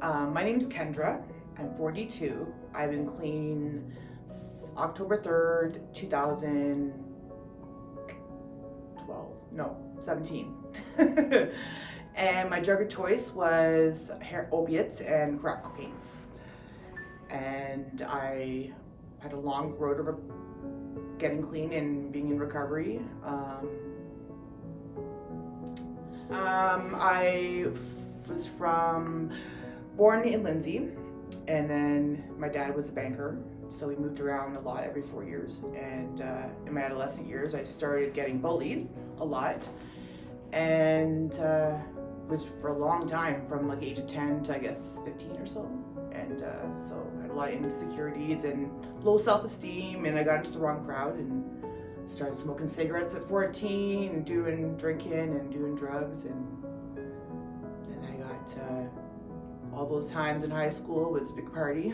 My name's Kendra. I'm 42. I've been clean October 3rd, 17. And my drug of choice was opiates and crack cocaine. And I had a long road of getting clean and being in recovery. I was born in Lindsay, and then my dad was a banker, so we moved around a lot every 4 years. And in my adolescent years, I started getting bullied a lot, and was for a long time, from like age of 10 to I guess 15 or so. And so I had a lot of insecurities and low self-esteem, and I got into the wrong crowd and started smoking cigarettes at 14 and drinking and doing drugs. And then I got all those times in high school was a big party.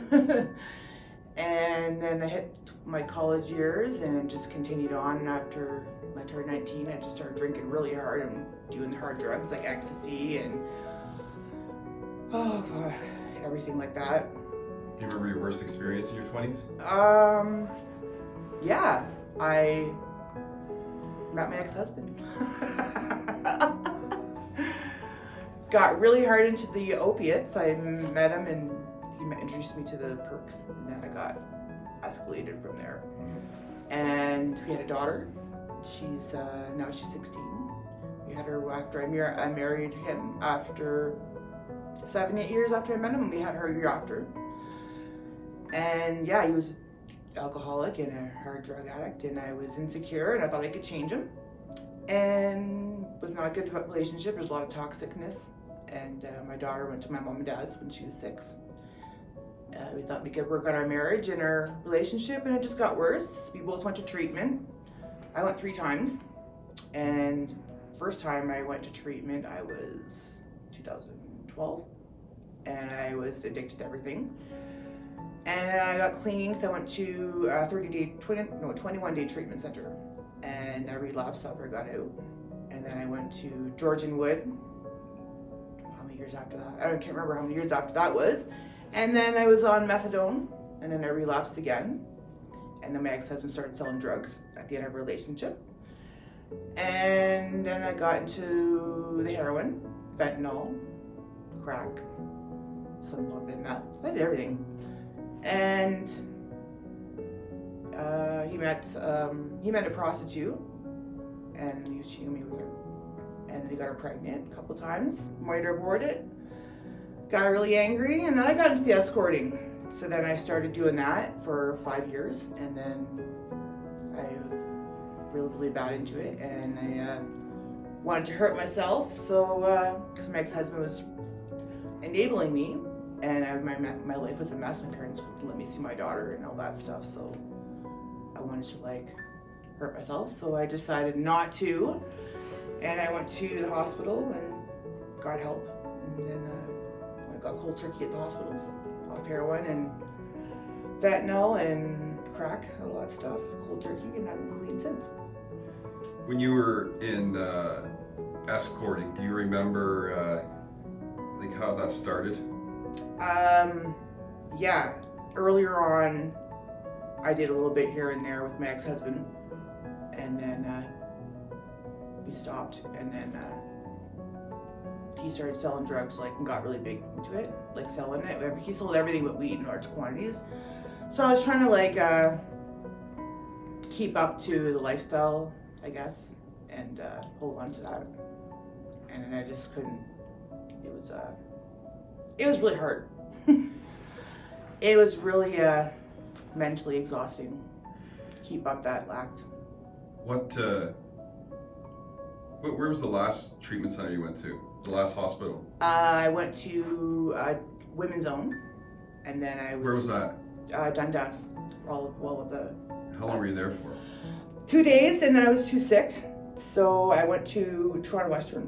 And then I hit my college years and it just continued on. After I turned 19, I just started drinking really hard and doing hard drugs like ecstasy and everything like that. Do you remember your worst experience in your 20s? Yeah, I met my ex-husband. Got really hard into the opiates. I met him and he introduced me to the perks, and then I got escalated from there. And we had a daughter. She's now she's 16. We had her after I married him after 7-8 years after I met him, and we had her a year after. And yeah, he was alcoholic and a hard drug addict, and I was insecure and I thought I could change him, and was not a good relationship. There's a lot of toxicness, and my daughter went to my mom and dad's when she was 6. We thought we could work on our marriage and our relationship, and it just got worse. We both went to treatment. I went 3 times, and first time I went to treatment I was 2012, and I was addicted to everything. And I got clean, so I went to a 21-day treatment center, and I relapsed after I got out. And then I went to Georgian Wood. How many years after that? I can't remember how many years after that was. And then I was on methadone, and then I relapsed again. And then my ex-husband started selling drugs at the end of our relationship. And then I got into the heroin, fentanyl, crack, some little bit of meth. I did everything. And he met a prostitute, and he was cheating me with her, and he got her pregnant a couple times, made her abort it, got really angry, and then I got into the escorting. So then I started doing that for 5 years, and then I really bad into it, and I wanted to hurt myself, so because my ex-husband was enabling me. And my life was a mess. My parents wouldn't let me see my daughter and all that stuff, so I wanted to hurt myself. So I decided not to, and I went to the hospital and got help. And then I got cold turkey at the hospitals, off heroin and fentanyl and crack, a lot of stuff, cold turkey, and I've been clean since. When you were in escorting, do you remember how that started? Yeah, earlier on, I did a little bit here and there with my ex-husband, and then we stopped, and then he started selling drugs, and got really big into it, selling it. He sold everything but weed in large quantities. So I was trying to keep up to the lifestyle, I guess, and hold on to that. And then I just couldn't. It was really hard. It was really mentally exhausting. Keep up that act. Where was the last treatment center you went to? The last hospital? I went to Women's Own, and then I was. Where was that? Dundas. All of the. How long were you there for? 2 days, and then I was too sick, so I went to Toronto Western.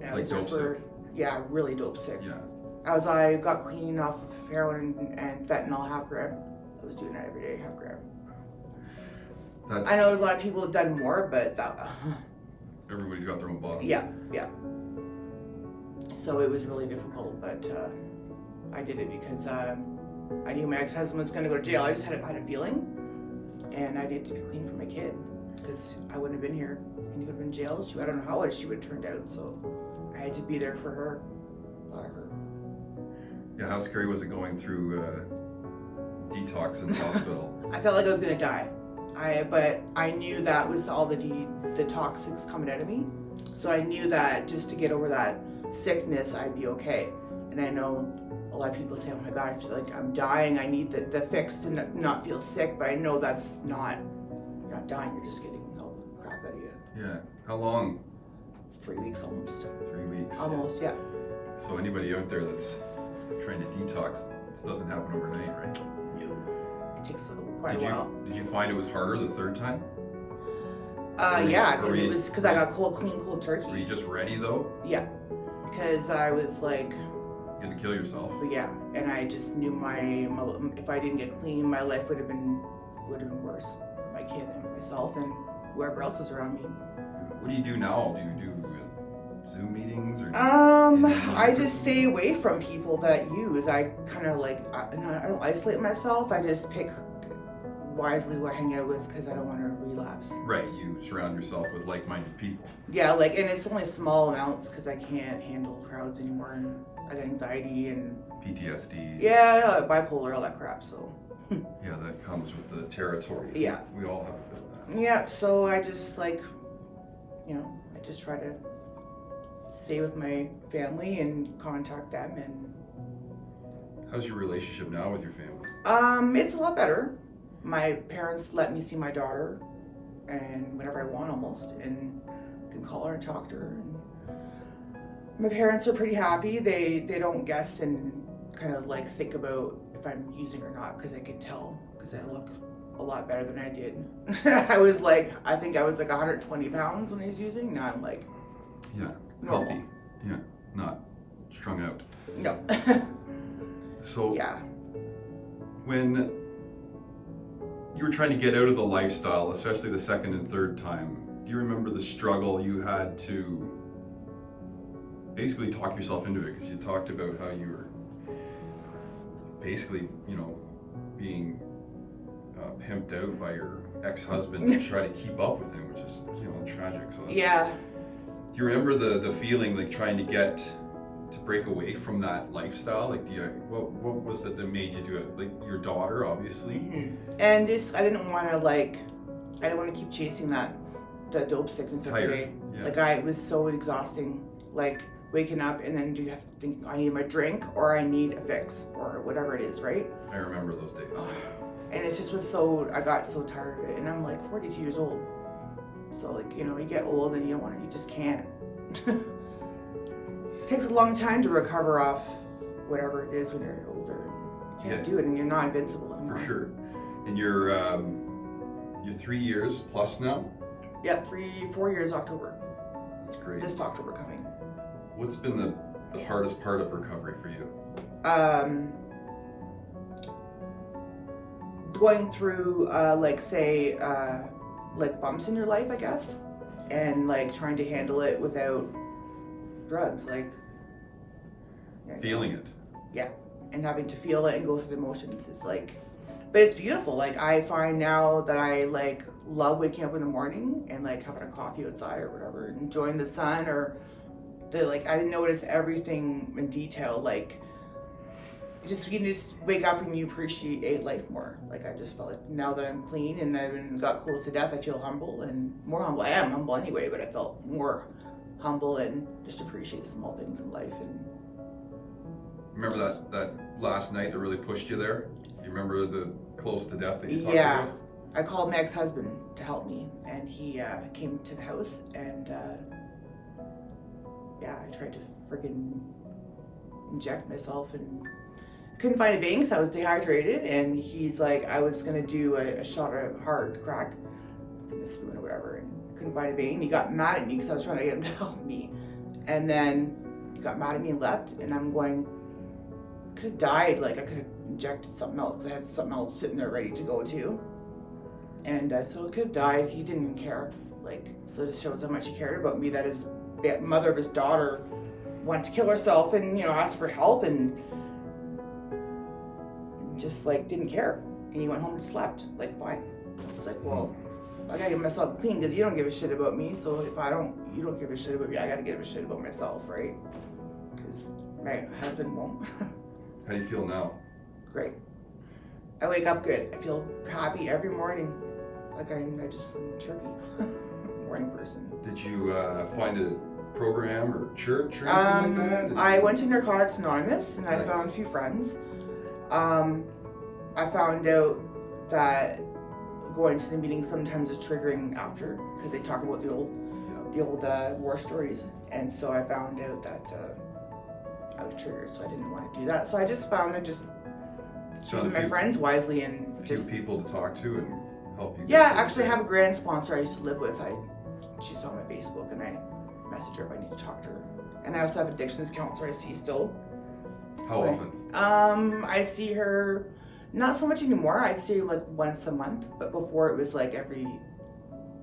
And I was there dope sick? Yeah, really dope sick. Yeah. I got clean off of heroin and fentanyl, half gram. I was doing that every day, half gram. I know a lot of people have done more, but everybody's got their own bottle. Yeah. So it was really difficult, but I did it because I knew my ex-husband was going to go to jail. I just had a feeling, and I needed to be clean for my kid because I wouldn't have been here, and he would have been in jail. I don't know how she would have turned out, so I had to be there for her. Thought of her. Yeah, how scary was it going through detox in the hospital? I felt like I was going to die. But I knew that was all the toxics coming out of me. So I knew that just to get over that sickness, I'd be okay. And I know a lot of people say, oh my God, I feel like I'm dying. I need the fix to not feel sick. But I know that's not, you're not dying. You're just getting all the crap out of you. Yeah. How long? 3 weeks almost. 3 weeks. Almost, yeah. So anybody out there that's trying to detox, this doesn't happen overnight, right? No. It takes quite a while. Did you find it was harder the third time? Yeah, because I got cold turkey. Were you just ready though? Yeah, because I was like, you're gonna kill yourself. Yeah, and I just knew my if I didn't get clean, my life would have been worse for my kid and myself and whoever else was around me. What do you do now? Do you do Zoom meetings or? I just stay away from people that use. I kind of like I don't isolate myself. I just pick wisely who I hang out with because I don't want to relapse. Right, you surround yourself with like-minded people. Yeah, and it's only small amounts because I can't handle crowds anymore, and I got anxiety and PTSD. Yeah, bipolar, all that crap. So. Yeah, that comes with the territory. Yeah. We all have a bit of that. Yeah, so I just I just try to stay with my family and contact them. And how's your relationship now with your family? It's a lot better. My parents let me see my daughter, and whenever I want, almost, and can call her and talk to her. And my parents are pretty happy. They don't guess and kind of like think about if I'm using or not, because I can tell, because I look a lot better than I did. I think I was like 120 pounds when I was using. Now I'm like, yeah, normal. healthy. Yeah, not strung out. No. So yeah, when you were trying to get out of the lifestyle, especially the second and third time, do you remember the struggle you had to basically talk yourself into it? Because you talked about how you were basically, being pimped out by your ex-husband to try to keep up with him, which is, tragic. So yeah. Do you remember the feeling like trying to get to break away from that lifestyle? Like, what was it that made you do it? Like your daughter, obviously. Mm-hmm. And I didn't want to keep chasing the dope sickness every day. Yeah. It was so exhausting. Like waking up and then you have to think, I need my drink or I need a fix or whatever it is, right? I remember those days. And it just was I got so tired of it. And I'm like 42 years old. So you get old and you just can't. It takes a long time to recover off whatever it is when you're older. You can't do it, and you're not invincible anymore. For sure. And you're 3 years plus now? Yeah, 4 years October. That's great. This October coming. What's been the hardest part of recovery for you? Going through bumps in your life, I guess, and trying to handle it without drugs, feeling it. Yeah, and having to feel it and go through the emotions. But it's beautiful. I find now that I love waking up in the morning and having a coffee outside or whatever, and enjoying the sun, or I notice everything in detail. You just wake up and you appreciate life more. I just felt like now that I'm clean and I got close to death, I feel humble and more humble. I am humble anyway, but I felt more humble and just appreciate small things in life. And remember that last night that really pushed you there? You remember the close to death that you talked yeah, about? I called my ex-husband to help me, and he came to the house, and I tried to freaking inject myself and couldn't find a vein because I was dehydrated, and he's like, I was gonna do a shot of hard crack in a spoon or whatever, and couldn't find a vein. He got mad at me because I was trying to get him to help me, and then he got mad at me and left. And I'm going, could have died. I could have injected something else because I had something else sitting there ready to go too. And so I could have died. He didn't even care. So it just shows how much he cared about me. That his mother of his daughter wanted to kill herself and asked for help, and just like didn't care. And he went home and slept, like fine. It's like, well, I gotta get myself clean because you don't give a shit about me. So if you don't give a shit about me, I gotta give a shit about myself, right? Because my husband won't. How do you feel now? Great. I wake up good. I feel happy every morning. Like I'm chirpy morning person. Did you find a program or church or anything like that? I went to Narcotics Anonymous and I Nice. found a few friends. I found out that going to the meeting sometimes is triggering after because they talk about the old war stories, and so I found out that I was triggered, so I didn't want to do that. So I just found choosing my friends wisely and A few just people to talk to and help you. yeah. Actually, I have a grand sponsor I used to live with. She's on my Facebook, and I message her if I need to talk to her. And I also have addictions counselor I see still. How often? I see her not so much anymore. I'd say like once a month, but before it was like every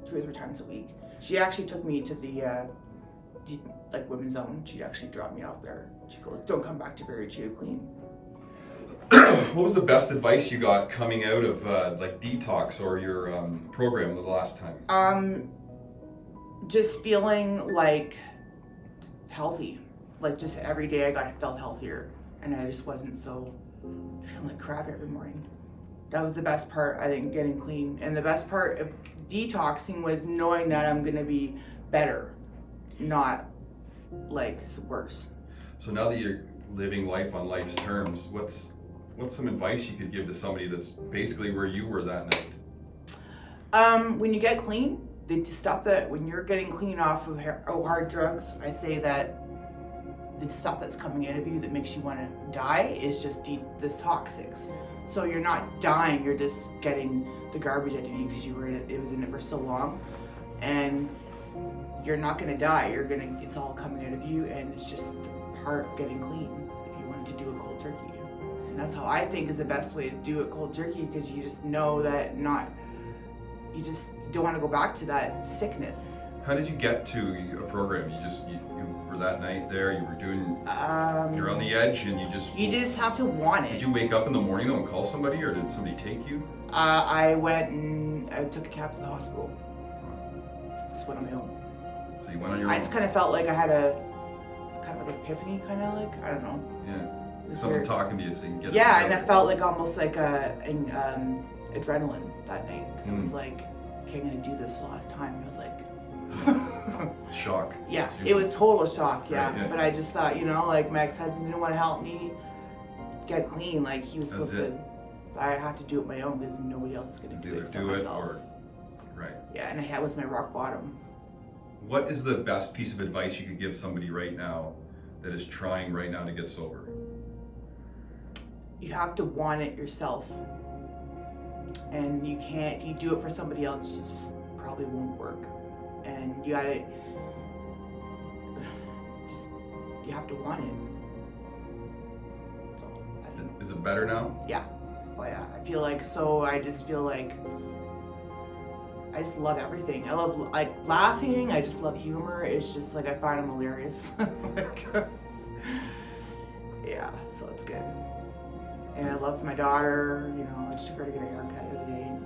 2 or 3 times a week. She actually took me to the like women's zone. She actually dropped me off there. She goes, "Don't come back to Barrie to clean." What was the best advice you got coming out of like detox or your program the last time? Just feeling like healthy. Like just every day I felt healthier, and I just wasn't so feeling like crap every morning. That was the best part, I think, getting clean. And the best part of detoxing was knowing that I'm gonna be better, not like worse. So now that you're living life on life's terms, what's some advice you could give to somebody that's basically where you were that night? When you get clean, the stuff that when you're getting clean off of hard drugs, I say that the stuff that's coming out of you that makes you want to die is just the toxics. So you're not dying, you're just getting the garbage out of you because it was in it for so long, and you're not gonna die. It's all coming out of you, and it's just part of getting clean. If you wanted to do a cold turkey, and that's how I think is the best way to do it cold turkey, because you just know that you just don't want to go back to that sickness. How did you get to a program? You were that night there, you were doing, you're on the edge and you just have to want it. Did you wake up in the morning though and call somebody, or did somebody take you? I went and I took a cab to the hospital. Just went on my own. So you went on your I own? just kind of felt like I had a kind of an epiphany, kind of like, I don't know. Yeah. It was Someone weird. talking to you so you can get Yeah, it and out. I felt like almost like an adrenaline that night. Because I was like, okay, I'm going to do this the last time. I was like, Shock. yeah, it was total shock, yeah. Right, yeah. But I just thought, like my ex-husband didn't want to help me get clean. Like he was supposed to, I had to do it my own because nobody else is going to do it for myself. Or, right. Yeah, and that was my rock bottom. What is the best piece of advice you could give somebody right now that is trying right now to get sober? You have to want it yourself. And you can't, if you do it for somebody else, it just probably won't work. And you have to want it. So, Is it better now? yeah. Oh yeah. I just feel like I just love everything. I love like laughing. I just love humor. It's just like I find them hilarious. Yeah, so it's good. And I love my daughter. I just took her to get a haircut the other day, and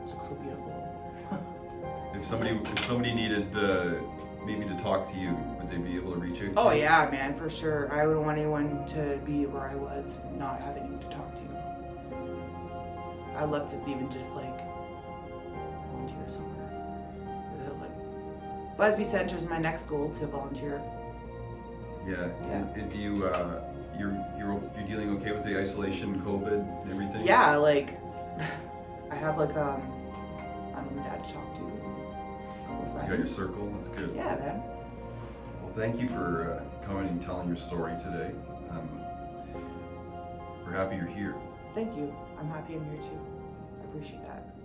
she looks so beautiful. If somebody needed maybe to talk to you, would they be able to reach out? Oh yeah, man, for sure. I wouldn't want anyone to be where I was and not have anyone to talk to. I'd love to even just like volunteer somewhere. Like Busby Center is my next goal, to volunteer. Yeah. Yeah. And do you you're dealing okay with the isolation, COVID, and everything? Yeah, like I have like mom and dad to talk to. You got your circle. That's good. Yeah, man. Well, thank you for coming and telling your story today. We're happy you're here. Thank you. I'm happy I'm here too. I appreciate that.